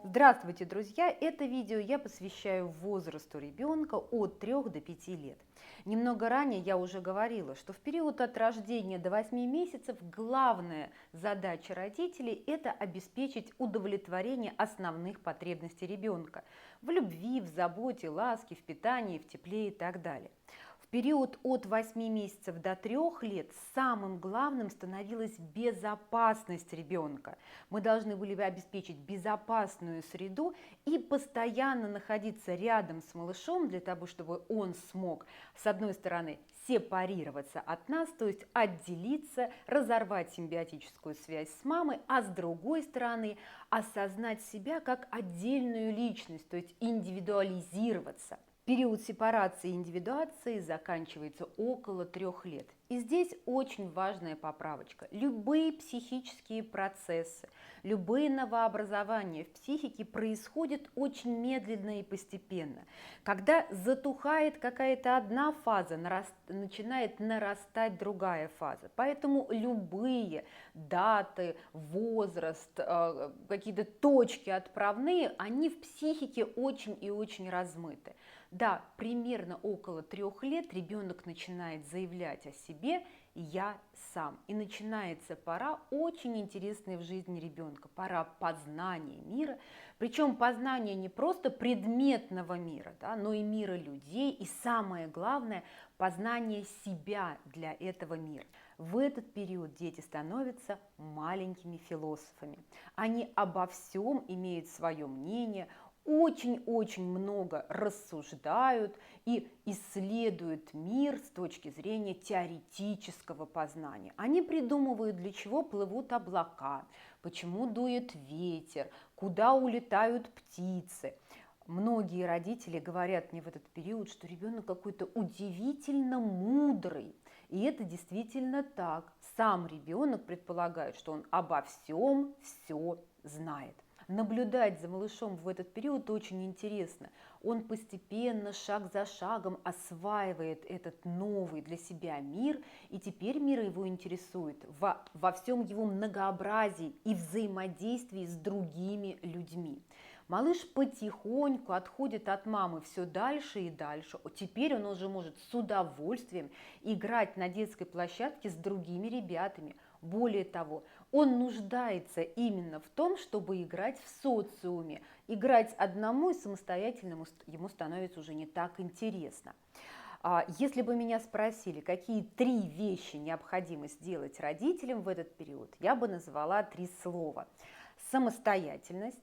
Здравствуйте, друзья! Это видео я посвящаю возрасту ребенка от 3 до 5 лет. Немного ранее я уже говорила, что в период от рождения до 8 месяцев главная задача родителей – это обеспечить удовлетворение основных потребностей ребенка в любви, в заботе, ласке, в питании, в тепле и так далее. В период от 8 месяцев до 3 лет самым главным становилась безопасность ребенка. Мы должны были бы обеспечить безопасную среду и постоянно находиться рядом с малышом для того, чтобы он смог, с одной стороны, сепарироваться от нас, то есть отделиться, разорвать симбиотическую связь с мамой, а с другой стороны, осознать себя как отдельную личность, то есть индивидуализироваться. Период сепарации и индивидуации заканчивается около 3 лет. И здесь очень важная поправочка. Любые психические процессы, любые новообразования в психике происходят очень медленно и постепенно. Когда затухает какая-то одна фаза, начинает нарастать другая фаза. Поэтому любые даты, возраст, какие-то точки отправные, они в психике очень и очень размыты. Да, примерно около 3 лет ребенок начинает заявлять о себе «я сам». И начинается пора очень интересной в жизни ребенка, пора познания мира. Причем познание не просто предметного мира, да, но и мира людей. И самое главное – познание себя для этого мира. В этот период дети становятся маленькими философами. Они обо всем имеют свое мнение, очень-очень много рассуждают и исследуют мир с точки зрения теоретического познания. Они придумывают, для чего плывут облака, почему дует ветер, куда улетают птицы. Многие родители говорят мне в этот период, что ребенок какой-то удивительно мудрый. И это действительно так. Сам ребенок предполагает, что он обо всем все знает. Наблюдать за малышом в этот период очень интересно. Он постепенно, шаг за шагом осваивает этот новый для себя мир, и теперь мир его интересует во всем его многообразии и взаимодействии с другими людьми. Малыш потихоньку отходит от мамы все дальше и дальше. Теперь он уже может с удовольствием играть на детской площадке с другими ребятами. Более того, он нуждается именно в том, чтобы играть в социуме. Играть одному и самостоятельно ему становится уже не так интересно. Если бы меня спросили, какие 3 вещи необходимо сделать родителям в этот период, я бы назвала 3 слова. Самостоятельность,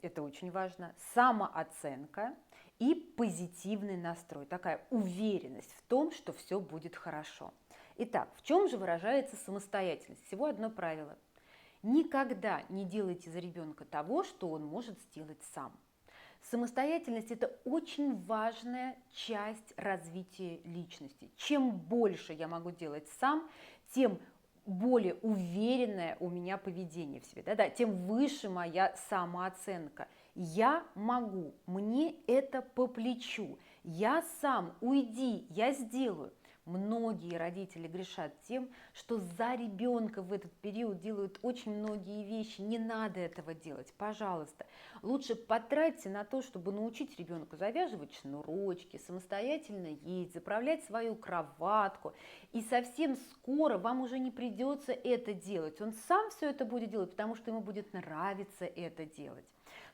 это очень важно, самооценка и позитивный настрой, такая уверенность в том, что все будет хорошо. Итак, в чем же выражается самостоятельность? Всего одно правило. Никогда не делайте за ребенка того, что он может сделать сам. Самостоятельность – это очень важная часть развития личности. Чем больше я могу делать сам, тем более уверенное у меня поведение в себе, тем выше моя самооценка. Я могу, мне это по плечу, я сам, уйди, я сделаю. Многие родители грешат тем, что за ребенка в этот период делают очень многие вещи. Не надо этого делать, пожалуйста. Лучше потратьте на то, чтобы научить ребенка завязывать шнурочки, самостоятельно есть, заправлять свою кроватку. И совсем скоро вам уже не придется это делать. Он сам все это будет делать, потому что ему будет нравиться это делать.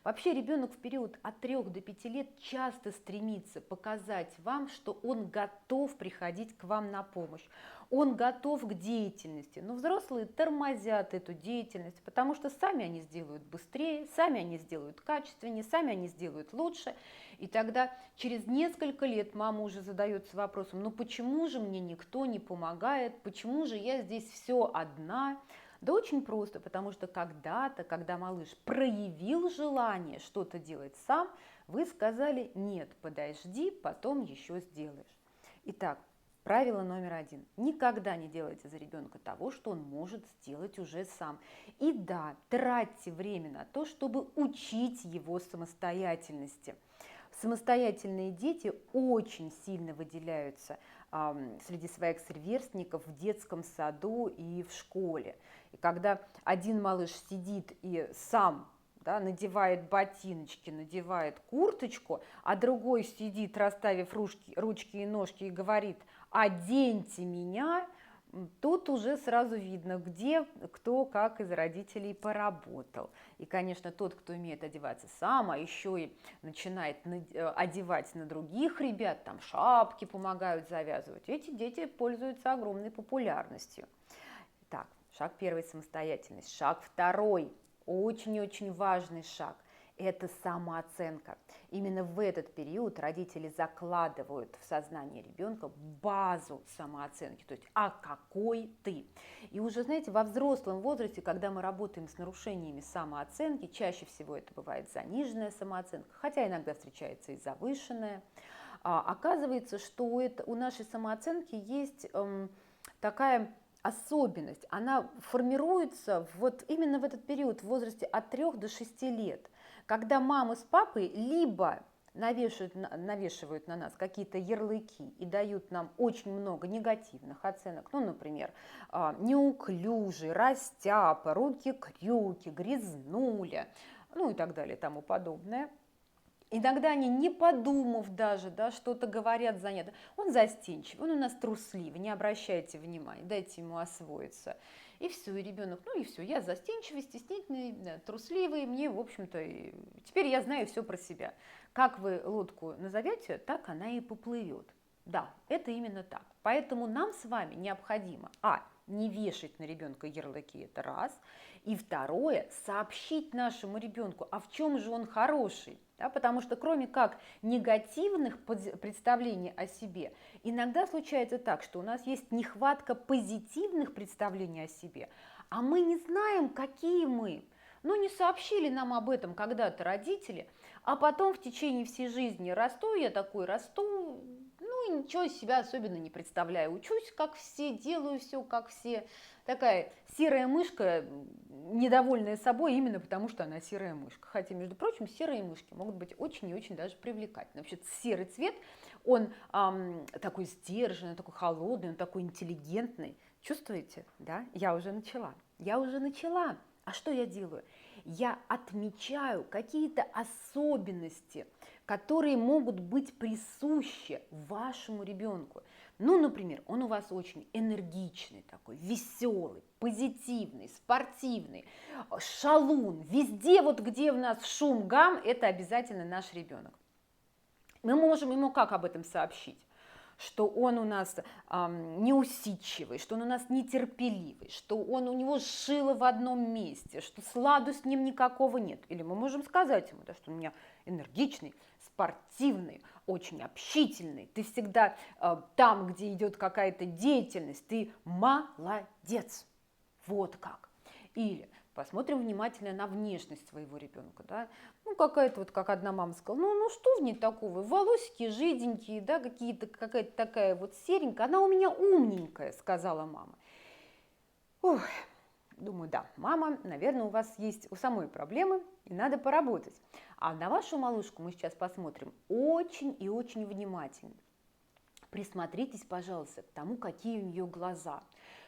Вообще ребенок в период от 3 до 5 лет часто стремится показать вам, что он готов приходить к вам на помощь, он готов к деятельности. Но взрослые тормозят эту деятельность, потому что сами они сделают быстрее, сами они сделают качественнее, сами они сделают лучше. И тогда через несколько лет мама уже задается вопросом: ну почему же мне никто не помогает, почему же я здесь все одна? Да очень просто, потому что когда-то, когда малыш проявил желание что-то делать сам, вы сказали: нет, подожди, потом еще сделаешь. Итак, правило номер 1. Никогда не делайте за ребенка того, что он может сделать уже сам. И да, тратьте время на то, чтобы учить его самостоятельности. Самостоятельные дети очень сильно выделяются среди своих сверстников в детском саду и в школе. И когда один малыш сидит и сам, да, надевает ботиночки, надевает курточку, а другой сидит, расставив ручки и ножки, и говорит: «Оденьте меня», тут уже сразу видно, где кто как из родителей поработал. И, конечно, тот, кто умеет одеваться сам, а еще и начинает одевать на других ребят, там шапки помогают завязывать, эти дети пользуются огромной популярностью. Так, шаг первый – самостоятельность. Шаг второй – очень-очень важный шаг. Это самооценка. Именно в этот период родители закладывают в сознание ребенка базу самооценки, то есть «а какой ты?». И уже, знаете, во взрослом возрасте, когда мы работаем с нарушениями самооценки, чаще всего это бывает заниженная самооценка, хотя иногда встречается и завышенная, оказывается, что у нашей самооценки есть такая особенность, она формируется вот именно в этот период, в возрасте от 3 до 6 лет, когда мама с папой либо навешивают на нас какие-то ярлыки и дают нам очень много негативных оценок, ну, например, неуклюжий, растяпа, руки-крюки, грязнуля, ну и так далее и тому подобное. Иногда они, не подумав даже, да, что-то говорят занятно. Он застенчив, он у нас трусливый, не обращайте внимания, дайте ему освоиться. И все, и ребенок, ну и все, я застенчивый, стеснительный, да, трусливый, мне, в общем-то, теперь я знаю все про себя. Как вы лодку назовете, так она и поплывет. Да, это именно так. Поэтому нам с вами необходимо, не вешать на ребенка ярлыки, это раз. И второе, сообщить нашему ребенку, а в чем же он хороший. Да, потому что кроме как негативных представлений о себе, иногда случается так, что у нас есть нехватка позитивных представлений о себе, а мы не знаем, какие мы. Ну, не сообщили нам об этом когда-то родители, а потом в течение всей жизни расту, ну и ничего из себя особенно не представляю. Учусь, как все, делаю все, как все. Такая серая мышка, недовольная собой именно потому, что она серая мышка. Хотя, между прочим, серые мышки могут быть очень и очень даже привлекательны. Вообще серый цвет, он такой сдержанный, такой холодный, он такой интеллигентный. Чувствуете? Да? Я уже начала. А что я делаю? Я отмечаю какие-то особенности, которые могут быть присущи вашему ребенку. Ну, например, он у вас очень энергичный такой, веселый, позитивный, спортивный, шалун. Везде, вот где у нас шум, гам, это обязательно наш ребенок. Мы можем ему как об этом сообщить? Что он у нас неусидчивый, что он у нас нетерпеливый, что у него шило в одном месте, что сладу с ним никакого нет. Или мы можем сказать ему, да, что он у меня энергичный, спортивный, очень общительный, ты всегда там, где идет какая-то деятельность, ты молодец. Вот как. Или посмотрим внимательно на внешность своего ребенка, да, ну какая-то вот, как одна мама сказала, ну что в ней такого, волосики жиденькие, да, какая-то такая вот серенькая, она у меня умненькая, сказала мама. Ох, думаю, да, мама, наверное, у вас есть у самой проблемы, и надо поработать. А на вашу малышку мы сейчас посмотрим очень и очень внимательно. Присмотритесь, пожалуйста, к тому, какие у нее глаза.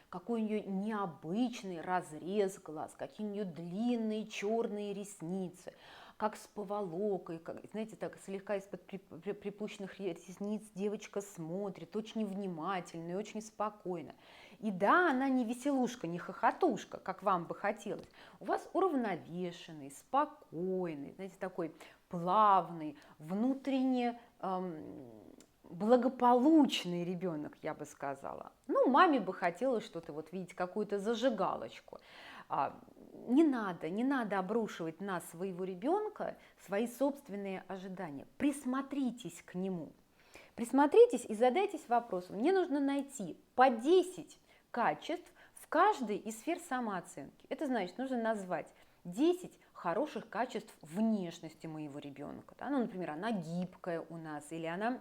Какой у нее необычный разрез глаз, какие у нее длинные черные ресницы, как с поволокой, как, знаете, так слегка из-под припущенных ресниц девочка смотрит, очень внимательно и очень спокойно. И да, она не веселушка, не хохотушка, как вам бы хотелось. У вас уравновешенный, спокойный, знаете, такой плавный, внутренне благополучный ребенок, я бы сказала. Ну, маме бы хотелось что-то вот видеть, какую-то зажигалочку. Не надо обрушивать на своего ребенка свои собственные ожидания. Присмотритесь к нему. Присмотритесь и задайтесь вопросом. Мне нужно найти по 10 качеств в каждой из сфер самооценки. Это значит, нужно назвать 10 хороших качеств внешности моего ребенка. Да? Ну, например, она гибкая у нас, или она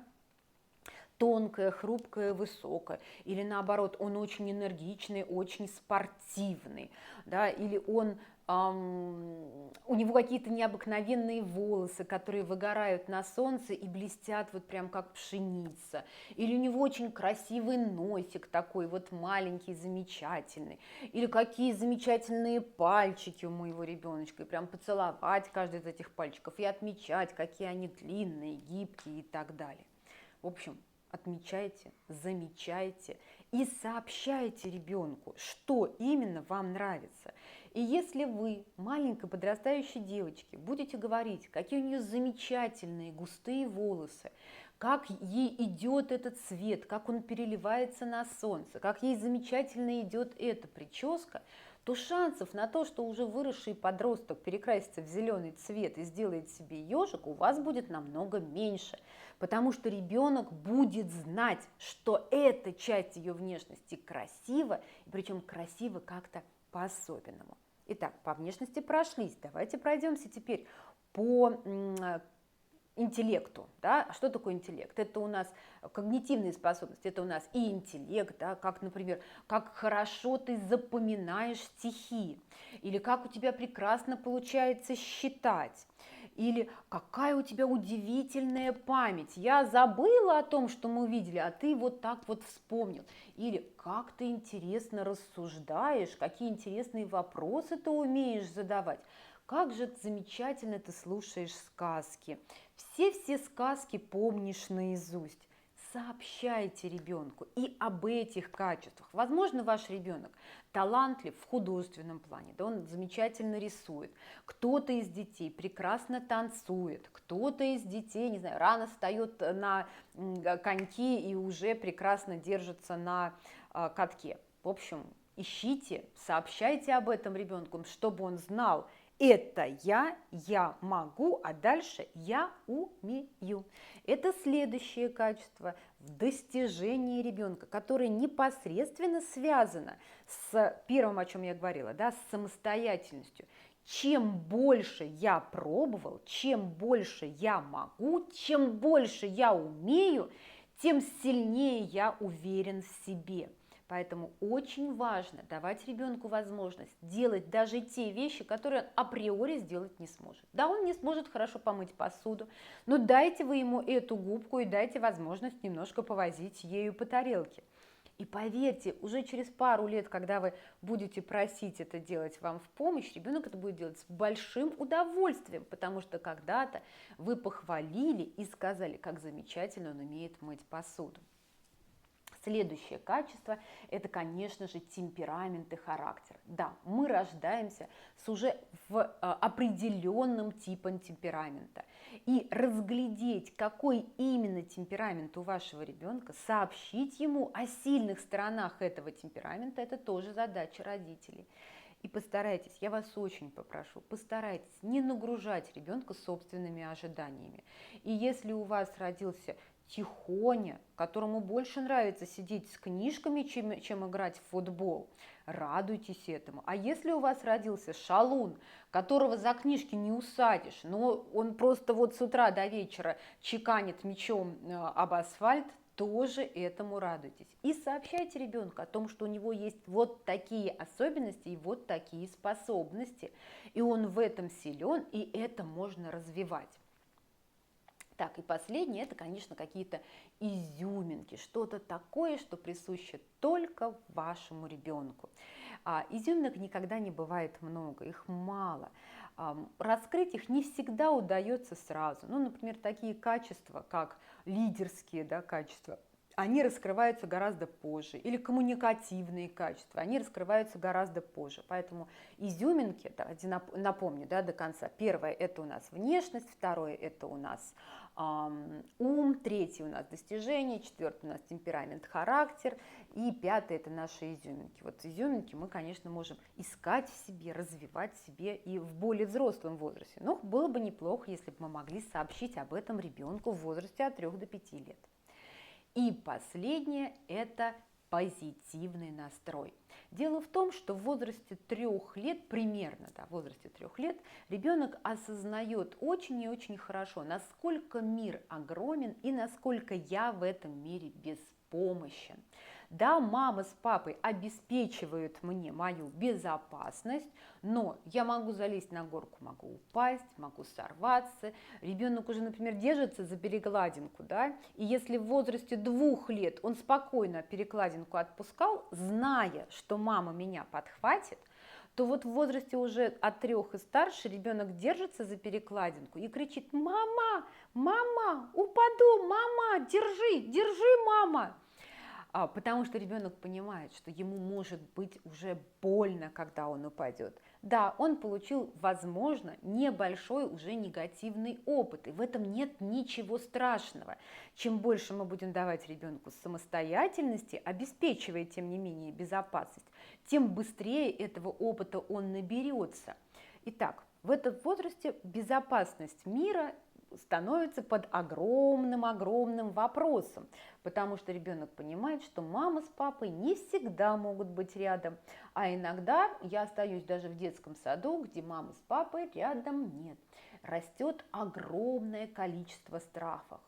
тонкая, хрупкая, высокая, или наоборот, он очень энергичный, очень спортивный, да, или он у него какие-то необыкновенные волосы, которые выгорают на солнце и блестят вот прям как пшеница, или у него очень красивый носик такой вот маленький, замечательный, или какие замечательные пальчики у моего ребеночка, и прям поцеловать каждый из этих пальчиков и отмечать, какие они длинные, гибкие и так далее. В общем, отмечайте, замечайте и сообщайте ребенку, что именно вам нравится. И если вы маленькой подрастающей девочке будете говорить, какие у нее замечательные густые волосы, как ей идет этот цвет, как он переливается на солнце, как ей замечательно идет эта прическа, то шансов на то, что уже выросший подросток перекрасится в зеленый цвет и сделает себе ежик, у вас будет намного меньше, потому что ребенок будет знать, что эта часть ее внешности красива, и причем красиво как-то по-особенному. Итак, по внешности прошлись. Давайте пройдемся теперь по интеллекту. Да? Что такое интеллект? Это у нас когнитивные способности, это у нас и интеллект, да? Как, например, как хорошо ты запоминаешь стихи, или как у тебя прекрасно получается считать, или какая у тебя удивительная память. Я забыла о том, что мы увидели, а ты вот так вот вспомнил. Или как ты интересно рассуждаешь, какие интересные вопросы ты умеешь задавать. Как же замечательно ты слушаешь сказки. Все сказки помнишь наизусть. Сообщайте ребенку и об этих качествах. Возможно, ваш ребенок талантлив в художественном плане, да, он замечательно рисует. Кто-то из детей прекрасно танцует, кто-то из детей, не знаю, рано встает на коньки и уже прекрасно держится на катке. В общем, ищите, сообщайте об этом ребенку, чтобы он знал, это я могу, а дальше я умею. Это следующее качество в достижении ребенка, которое непосредственно связано с первым, о чем я говорила, да, с самостоятельностью. Чем больше я пробовал, чем больше я могу, чем больше я умею, тем сильнее я уверен в себе. Поэтому очень важно давать ребенку возможность делать даже те вещи, которые он априори сделать не сможет. Да, он не сможет хорошо помыть посуду, но дайте вы ему эту губку и дайте возможность немножко повозить ею по тарелке. И поверьте, уже через пару лет, когда вы будете просить это делать вам в помощь, ребенок это будет делать с большим удовольствием, потому что когда-то вы похвалили и сказали, как замечательно он умеет мыть посуду. Следующее качество – это, конечно же, темперамент и характер. Да, мы рождаемся с уже определенным типом темперамента. И разглядеть, какой именно темперамент у вашего ребенка, сообщить ему о сильных сторонах этого темперамента – это тоже задача родителей. И постарайтесь, я вас очень попрошу, постарайтесь не нагружать ребенка собственными ожиданиями. И если у вас родился тихоня, которому больше нравится сидеть с книжками, чем играть в футбол, радуйтесь этому. А если у вас родился шалун, которого за книжки не усадишь, но он просто вот с утра до вечера чеканит мечом об асфальт, тоже этому радуйтесь. И сообщайте ребенку о том, что у него есть вот такие особенности и вот такие способности. И он в этом силен, и это можно развивать. Так, и последнее, это, конечно, какие-то изюминки, что-то такое, что присуще только вашему ребенку. Изюминок никогда не бывает много, их мало. Раскрыть их не всегда удается сразу. Ну, например, такие качества, как лидерские, да, качества, они раскрываются гораздо позже. Или коммуникативные качества, они раскрываются гораздо позже. Поэтому изюминки, давайте напомню, да, до конца. Первое – это у нас внешность, второе – это у нас ум, третье у нас достижение, четвертое у нас темперамент, характер, и пятое – это наши изюминки. Вот изюминки мы, конечно, можем искать в себе, развивать в себе и в более взрослом возрасте. Но было бы неплохо, если бы мы могли сообщить об этом ребенку в возрасте от 3 до 5 лет. И последнее – это позитивный настрой. Дело в том, что в возрасте 3 лет, примерно, да, в возрасте 3 лет, ребенок осознает очень и очень хорошо, насколько мир огромен и насколько я в этом мире беспомощен, Да, мама с папой обеспечивают мне мою безопасность, но я могу залезть на горку, могу упасть, могу сорваться. Ребенок уже, например, держится за перекладинку, да, и если в возрасте 2 лет он спокойно перекладинку отпускал, зная, что мама меня подхватит, то вот в возрасте уже от 3 и старше ребенок держится за перекладинку и кричит: мама, мама, упаду, мама, держи, держи, мама. Потому что ребенок понимает, что ему может быть уже больно, когда он упадет. Да, он получил, возможно, небольшой уже негативный опыт, и в этом нет ничего страшного. Чем больше мы будем давать ребенку самостоятельности, обеспечивая, тем не менее, безопасность, тем быстрее этого опыта он наберется. Итак, в этом возрасте безопасность мира становится под огромным вопросом, потому что ребенок понимает, что мама с папой не всегда могут быть рядом, а иногда я остаюсь даже в детском саду, где мамы с папой рядом нет. Растет огромное количество страхов.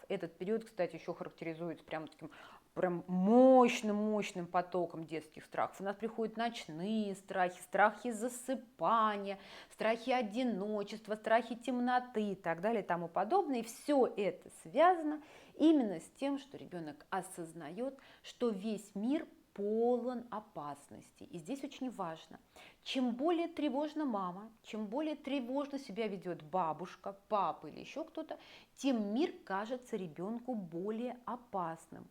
Этот период, кстати, еще характеризуется прям мощным потоком детских страхов. У нас приходят ночные страхи, страхи засыпания, страхи одиночества, страхи темноты и так далее и тому подобное. И все это связано именно с тем, что ребенок осознает, что весь мир полон опасностей. И здесь очень важно, чем более тревожна мама, чем более тревожно себя ведет бабушка, папа или еще кто-то, тем мир кажется ребенку более опасным.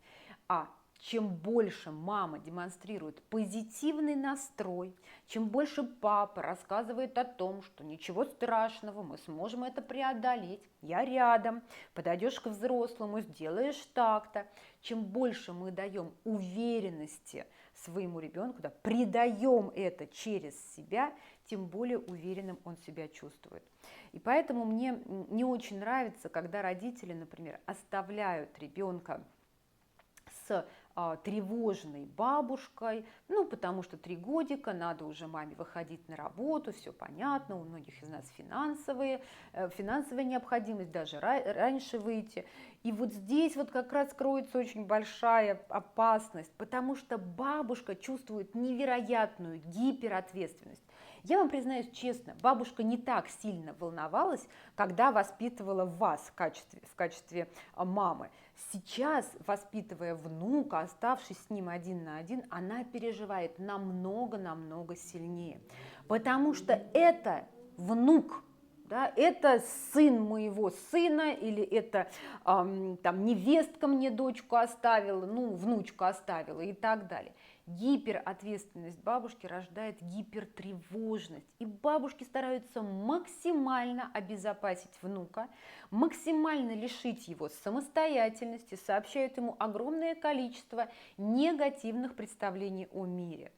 А чем больше мама демонстрирует позитивный настрой, чем больше папа рассказывает о том, что ничего страшного, мы сможем это преодолеть, я рядом, подойдешь к взрослому, сделаешь так-то, чем больше мы даем уверенности своему ребенку, да, придаем это через себя, тем более уверенным он себя чувствует. И поэтому мне не очень нравится, когда родители, например, оставляют ребенка с тревожной бабушкой, ну, потому что 3 годика, надо уже маме выходить на работу, все понятно, у многих из нас финансовая необходимость, даже раньше выйти. И вот здесь вот как раз кроется очень большая опасность, потому что бабушка чувствует невероятную гиперответственность. Я вам признаюсь честно, бабушка не так сильно волновалась, когда воспитывала вас в качестве мамы. Сейчас, воспитывая внука, оставшись с ним один на один, она переживает намного сильнее, потому что это внук. Да, это сын моего сына, или это там невестка мне дочку оставила, ну, внучку оставила и так далее. Гиперответственность бабушки рождает гипертревожность, и бабушки стараются максимально обезопасить внука, максимально лишить его самостоятельности, сообщают ему огромное количество негативных представлений о мире.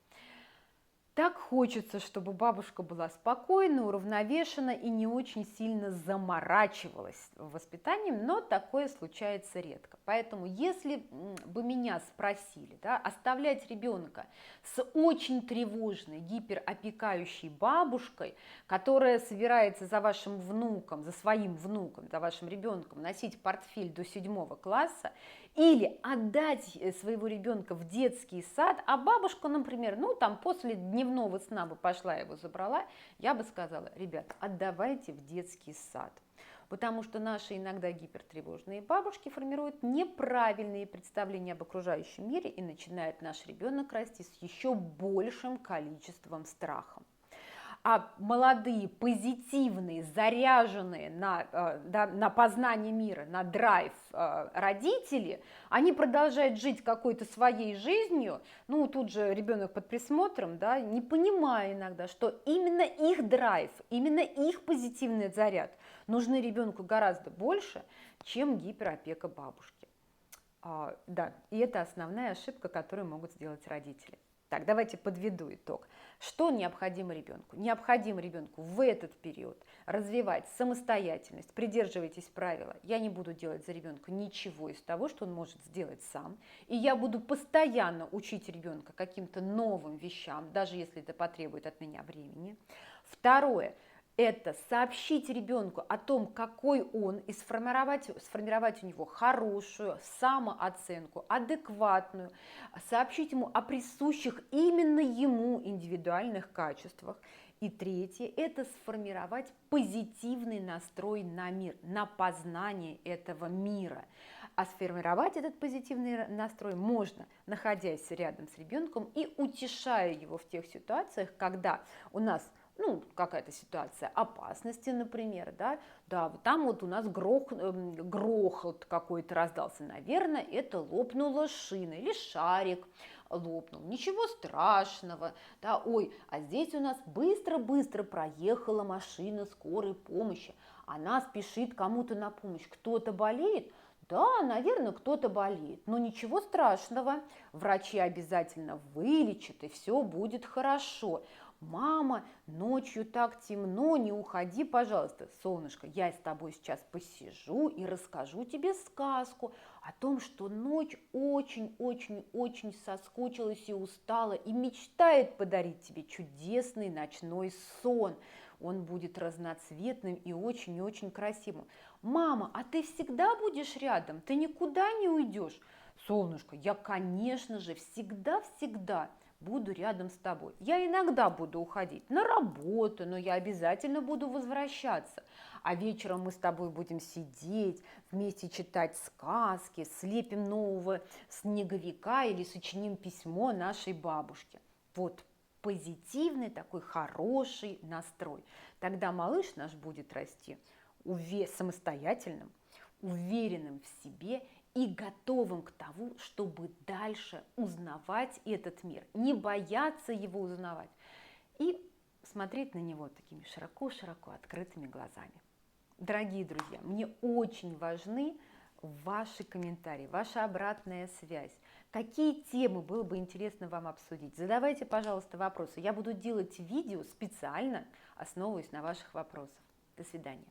Так хочется, чтобы бабушка была спокойна, уравновешена и не очень сильно заморачивалась воспитанием, но такое случается редко. Поэтому, если бы меня спросили, да, оставлять ребенка с очень тревожной, гиперопекающей бабушкой, которая собирается за вашим внуком, за своим внуком, за вашим ребенком носить портфель до 7 класса, или отдать своего ребенка в детский сад, а бабушка, например, ну там после дневного сна бы пошла его забрала, я бы сказала: ребят, отдавайте в детский сад. Потому что наши иногда гипертревожные бабушки формируют неправильные представления об окружающем мире, и начинает наш ребенок расти с еще большим количеством страха. А молодые, позитивные, заряженные на познание мира, на драйв родители, они продолжают жить какой-то своей жизнью, ну, тут же ребенок под присмотром, да, не понимая иногда, что именно их драйв, именно их позитивный заряд нужны ребенку гораздо больше, чем гиперопека бабушки. Да, и это основная ошибка, которую могут сделать родители. Так, давайте подведу итог. Что необходимо ребенку? Необходимо ребенку в этот период развивать самостоятельность, придерживайтесь правила. Я не буду делать за ребенка ничего из того, что он может сделать сам. И я буду постоянно учить ребенка каким-то новым вещам, даже если это потребует от меня времени. Второе. это сообщить ребенку о том, какой он, и сформировать у него хорошую самооценку, адекватную, сообщить ему о присущих именно ему индивидуальных качествах. И третье – это сформировать позитивный настрой на мир, на познание этого мира. А сформировать этот позитивный настрой можно, находясь рядом с ребенком и утешая его в тех ситуациях, когда у нас какая-то ситуация опасности, например, да, вот там вот у нас грохот какой-то раздался, наверное, это лопнула шина или шарик лопнул, ничего страшного, да, ой, а здесь у нас быстро-быстро проехала машина скорой помощи, она спешит кому-то на помощь, кто-то болеет. Да, наверное, кто-то болеет, но ничего страшного, врачи обязательно вылечат, и все будет хорошо. Мама, ночью так темно, не уходи, пожалуйста. Солнышко, я с тобой сейчас посижу и расскажу тебе сказку о том, что ночь очень-очень-очень соскучилась и устала и мечтает подарить тебе чудесный ночной сон. Он будет разноцветным и очень-очень красивым. Мама, а ты всегда будешь рядом? Ты никуда не уйдешь? Солнышко, я, конечно же, всегда-всегда буду рядом с тобой. Я иногда буду уходить на работу, но я обязательно буду возвращаться. А вечером мы с тобой будем сидеть, вместе читать сказки, слепим нового снеговика или сочиним письмо нашей бабушке. Вот позитивный такой хороший настрой. Тогда малыш наш будет расти самостоятельным, уверенным в себе и готовым к тому, чтобы дальше узнавать этот мир, не бояться его узнавать и смотреть на него такими широко-широко открытыми глазами. Дорогие друзья, мне очень важны ваши комментарии, ваша обратная связь. Какие темы было бы интересно вам обсудить? Задавайте, пожалуйста, вопросы. Я буду делать видео специально, основываясь на ваших вопросах. До свидания.